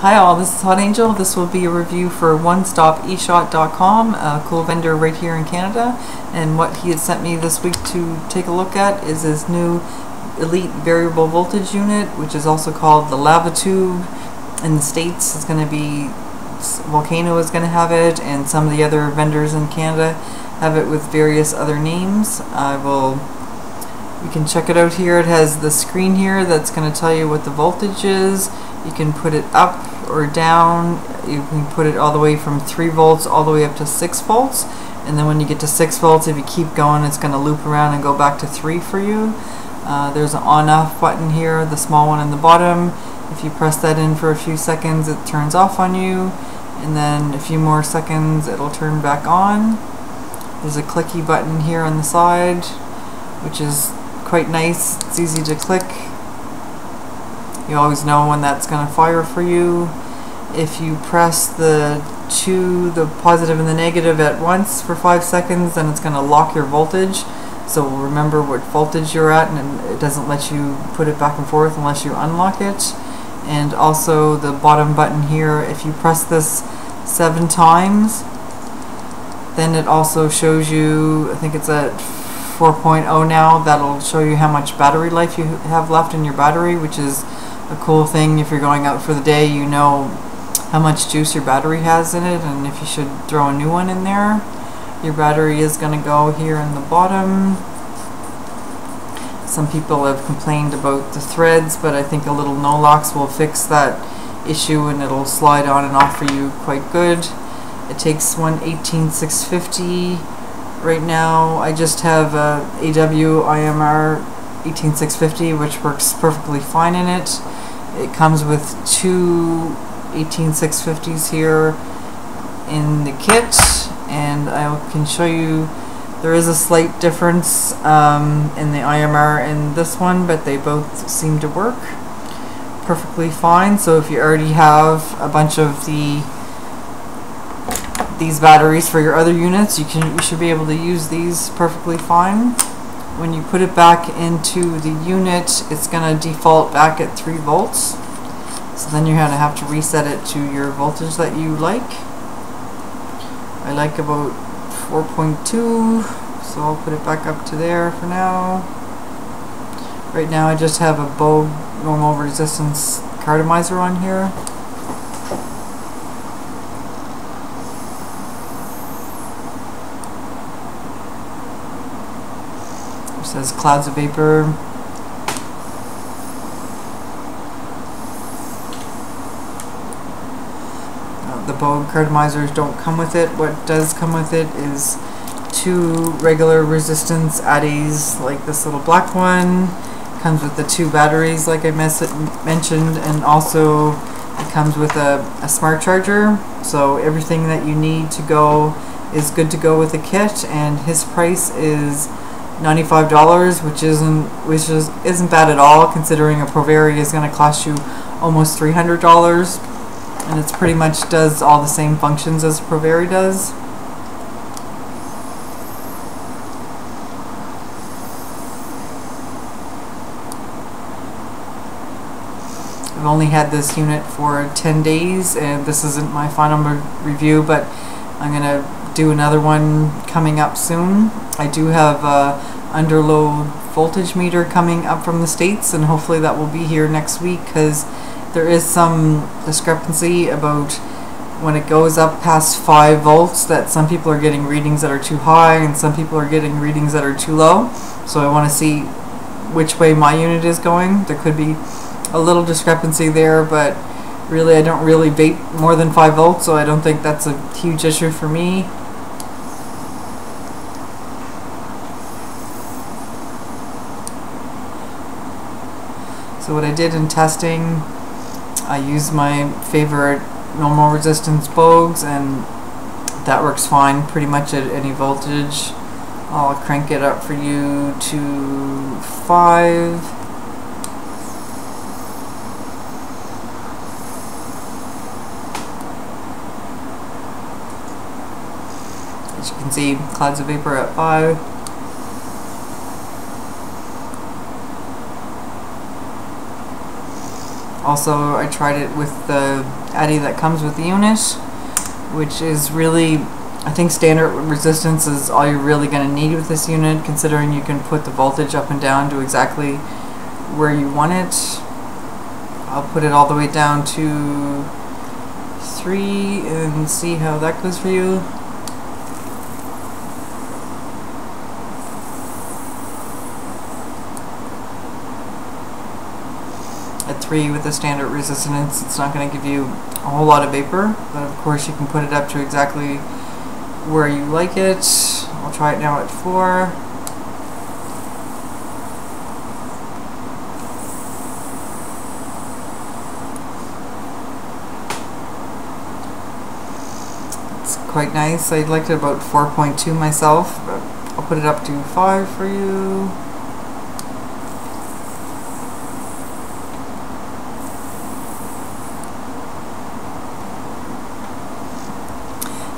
Hi all, this is TheHawtAngel. This will be a review for OneStopEshot.com, a cool vendor right here in Canada. And what he had sent me this week to take a look at is his new Eliit Variable Voltage unit, which is also called the Lava Tube. In the States, it's going to be Volcano is going to have it, and some of the other vendors in Canada have it with various other names. You can check it out here. It has the screen here that's going to tell you what the voltage is. You can put it up or down. You can put it all the way from 3 volts all the way up to 6 volts. And then when you get to 6 volts, if you keep going, it's going to loop around and go back to 3 for you. There's an on-off button here, the small one in the bottom. If you press that in for a few seconds, it turns off on you. And then a few more seconds, it'll turn back on. There's a clicky button here on the side, which is quite nice. It's easy to click. You always know when that's going to fire for you. If you press the positive and the negative at once for 5 seconds, then it's going to lock your voltage. So remember what voltage you're at, and it doesn't let you put it back and forth unless you unlock it. And also the bottom button here, if you press this 7 times, then it also shows you, I think it's at 4.0 now, that'll show you how much battery life you have left in your battery, which is a cool thing. If you're going out for the day, you know how much juice your battery has in it, and if you should throw a new one in there. Your battery is going to go here in the bottom. Some people have complained about the threads, but I think a little no-locks will fix that issue, and it'll slide on and off for you quite good. It takes one 18650. Right now I just have a AW IMR 18650, which works perfectly fine in it. It comes with 2 18650s here in the kit, and I can show you there is a slight difference in the IMR and this one, but they both seem to work perfectly fine. So if you already have a bunch of these batteries for your other units, you should be able to use these perfectly fine. When you put it back into the unit, it's going to default back at 3 volts. So then you're going to have to reset it to your voltage that you like. I like about 4.2, so I'll put it back up to there for now. Right now I just have a Bogue normal resistance cartomizer on here. It says clouds of vapor. The Bogue cartomizers don't come with it. What does come with it is 2 regular resistance addies, like this little black one. It comes with the 2 batteries like I mentioned, and also it comes with a smart charger. So everything that you need to go is good to go with the kit, and his price is $95, which isn't bad at all, considering a ProVeri is going to cost you almost $300. And it pretty much does all the same functions as ProVeri does. I've only had this unit for 10 days, and this isn't my final review, but I'm going to do another one coming up soon. I do have a underload voltage meter coming up from the States, and hopefully that will be here next week, because there is some discrepancy about when it goes up past 5 volts, that some people are getting readings that are too high and some people are getting readings that are too low. So I want to see which way my unit is going. There could be a little discrepancy there, but really I don't really vape more than 5 volts, so I don't think that's a huge issue for me. So what I did in testing, I used my favorite normal resistance Bogues, and that works fine pretty much at any voltage. I'll crank it up for you to 5. As you can see, clouds of vapor at 5. Also, I tried it with the Addy that comes with the unit, which is really, I think standard resistance is all you're really going to need with this unit, considering you can put the voltage up and down to exactly where you want it. I'll put it all the way down to 3 and see how that goes for you. At 3 with the standard resistance, it's not going to give you a whole lot of vapor, but of course you can put it up to exactly where you like it. I'll try it now at 4. It's quite nice. I liked it about 4.2 myself, but I'll put it up to 5 for you.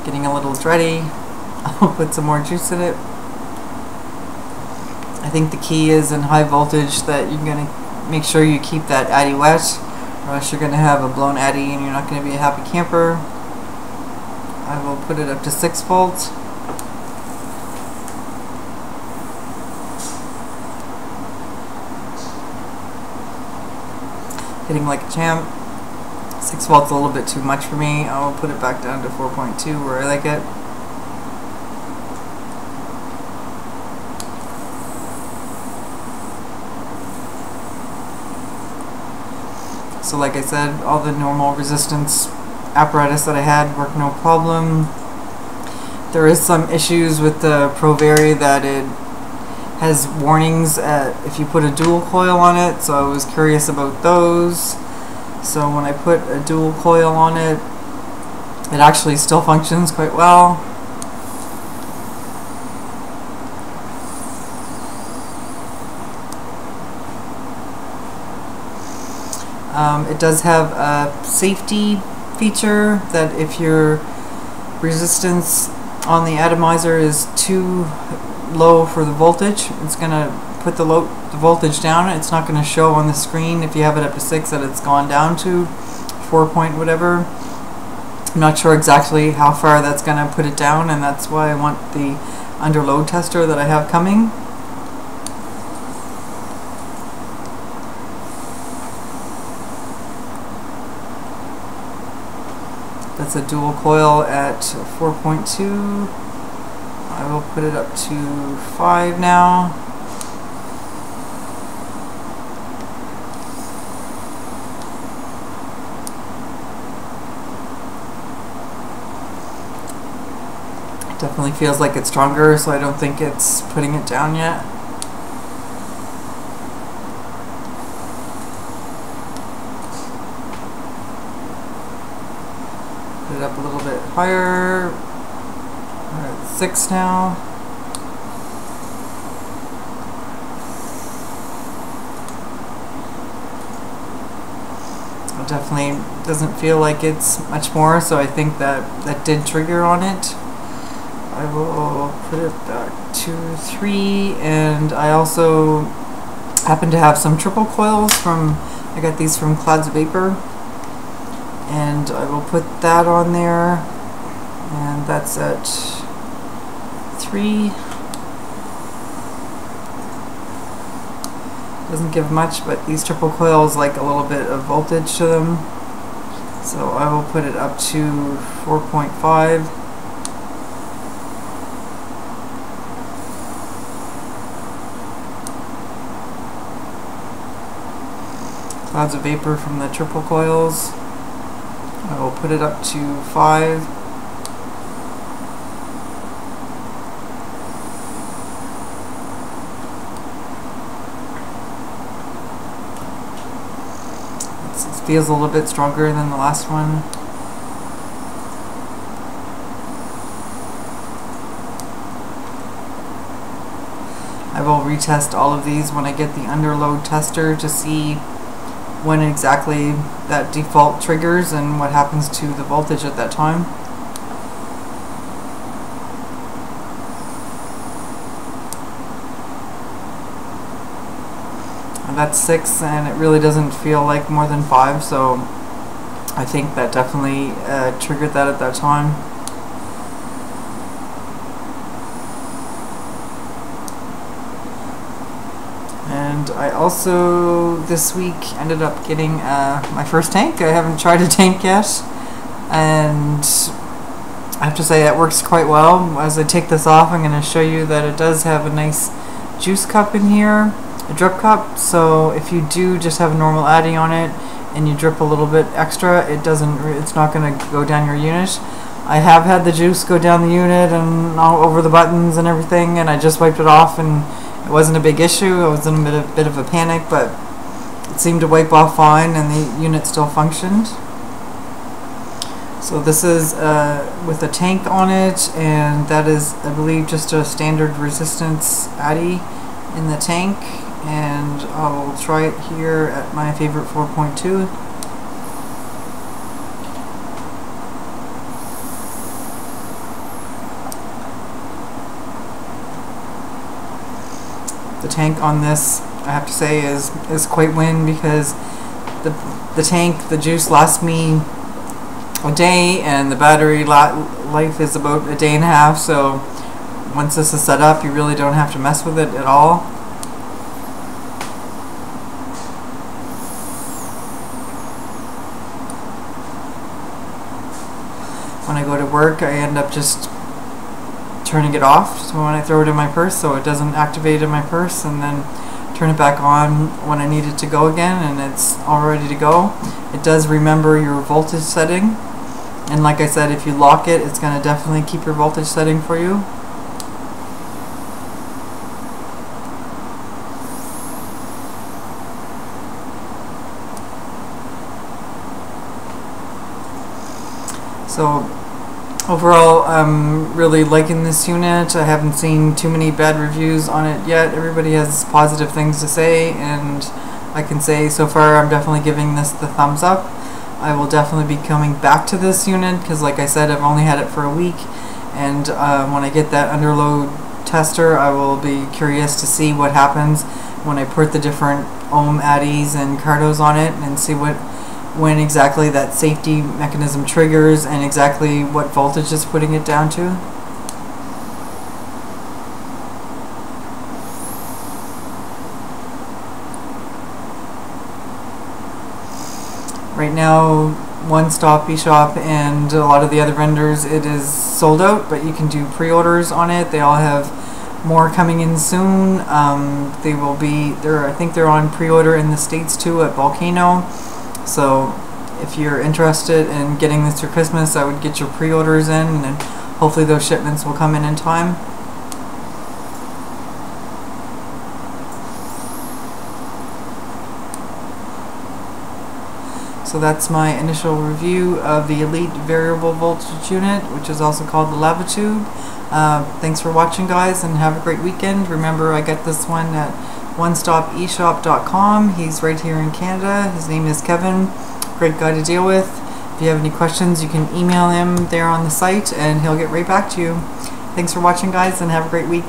Getting a little dready. I'll put some more juice in it. I think the key is in high voltage that you're going to make sure you keep that Addy wet, or else you're going to have a blown Addy and you're not going to be a happy camper. I will put it up to 6 volts. Hitting like a champ. 6 volts a little bit too much for me. I'll put it back down to 4.2 where I like it. So like I said, all the normal resistance apparatus that I had worked no problem. There is some issues with the TheVary that it has warnings if you put a dual coil on it, so I was curious about those. So when I put a dual coil on it, it actually still functions quite well. It does have a safety feature that if your resistance on the atomizer is too low for the voltage, it's going to put the voltage down. It's not going to show on the screen if you have it up to 6 that it's gone down to 4 point whatever. I'm not sure exactly how far that's going to put it down, and that's why I want the under load tester that I have coming. That's a dual coil at 4.2. I will put it up to 5 now. It definitely feels like it's stronger, so I don't think it's putting it down yet. Put it up a little bit higher. We're at 6 now. It definitely doesn't feel like it's much more, so I think that did trigger on it. I will put it back to 3, and I also happen to have some triple coils I got these from Clouds of Vapor. And I will put that on there, and that's at 3. Doesn't give much, but these triple coils like a little bit of voltage to them, so I will put it up to 4.5. Clouds of Vapor from the triple coils. I will put it up to 5. It feels a little bit stronger than the last one. I will retest all of these when I get the underload tester to see when exactly that default triggers and what happens to the voltage at that time. that's 6, and it really doesn't feel like more than 5, so I think that definitely triggered that at that time. And I also this week ended up getting my first tank. I haven't tried a tank yet, and I have to say it works quite well. As I take this off, I'm going to show you that it does have a nice juice cup in here, a drip cup, so if you do just have a normal addy on it and you drip a little bit extra, it's not going to go down your unit. I have had the juice go down the unit and all over the buttons and everything, and I just wiped it off and it wasn't a big issue. I was in a bit of a panic, but it seemed to wipe off fine and the unit still functioned. So this is with a tank on it, and that is, I believe, just a standard resistance addy in the tank, and I'll try it here at my favorite 4.2. The tank on this, I have to say, is quite win, because the tank, the juice lasts me a day, and the battery life is about a day and a half, so once this is set up, you really don't have to mess with it at all. When I go to work, I end up just turning it off, so when I throw it in my purse, so it doesn't activate in my purse, and then turn it back on when I need it to go again, and it's all ready to go. It does remember your voltage setting, and like I said, if you lock it, it's going to definitely keep your voltage setting for you. So overall, I'm really liking this unit. I haven't seen too many bad reviews on it yet. Everybody has positive things to say, and I can say so far I'm definitely giving this the thumbs up. I will definitely be coming back to this unit, because like I said, I've only had it for a week, and when I get that underload tester, I will be curious to see what happens when I put the different ohm addies and cardos on it, and see when exactly that safety mechanism triggers and exactly what voltage is putting it down to. Right now, One Stop eShop and a lot of the other vendors, it is sold out, but you can do pre-orders on it. They all have more coming in soon. They will be there. I think they're on pre-order in the States too at Volcano. So if you're interested in getting this for Christmas, I would get your pre-orders in, and hopefully those shipments will come in time. So that's my initial review of the Eliit Variable Voltage unit, which is also called the Lava Tube. Thanks for watching, guys, and have a great weekend. Remember, I got this one at onestopeshop.com. He's right here in Canada. His name is Kevin. Great guy to deal with. If you have any questions, you can email him there on the site, and he'll get right back to you. Thanks for watching, guys, and have a great week.